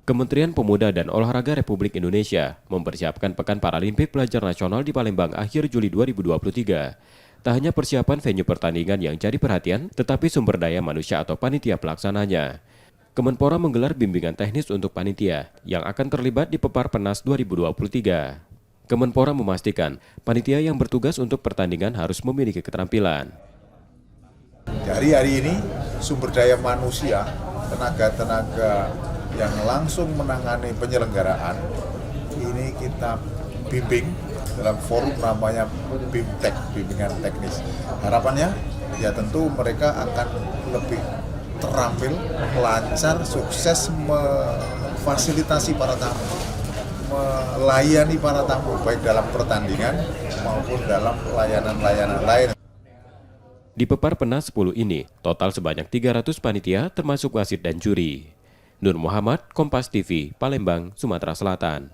Kementerian Pemuda dan Olahraga Republik Indonesia mempersiapkan Pekan Paralimpik Pelajar Nasional di Palembang akhir Juli 2023. Tak hanya persiapan venue pertandingan yang jadi perhatian, tetapi sumber daya manusia atau panitia pelaksananya. Kemenpora menggelar bimbingan teknis untuk panitia yang akan terlibat di Pepar Penas 2023. Kemenpora memastikan panitia yang bertugas untuk pertandingan harus memiliki keterampilan. Dari hari ini, sumber daya manusia, tenaga-tenaga yang langsung menangani penyelenggaraan, ini kita bimbing dalam forum namanya BIMTEK, bimbingan teknis. Harapannya, ya tentu mereka akan lebih terampil, lancar, sukses memfasilitasi para tamu, melayani para tamu, baik dalam pertandingan maupun dalam layanan-layanan lain. Di Pepar Penas 10 ini, total sebanyak 300 panitia termasuk wasit dan juri. Nur Muhammad, Kompas TV, Palembang, Sumatera Selatan.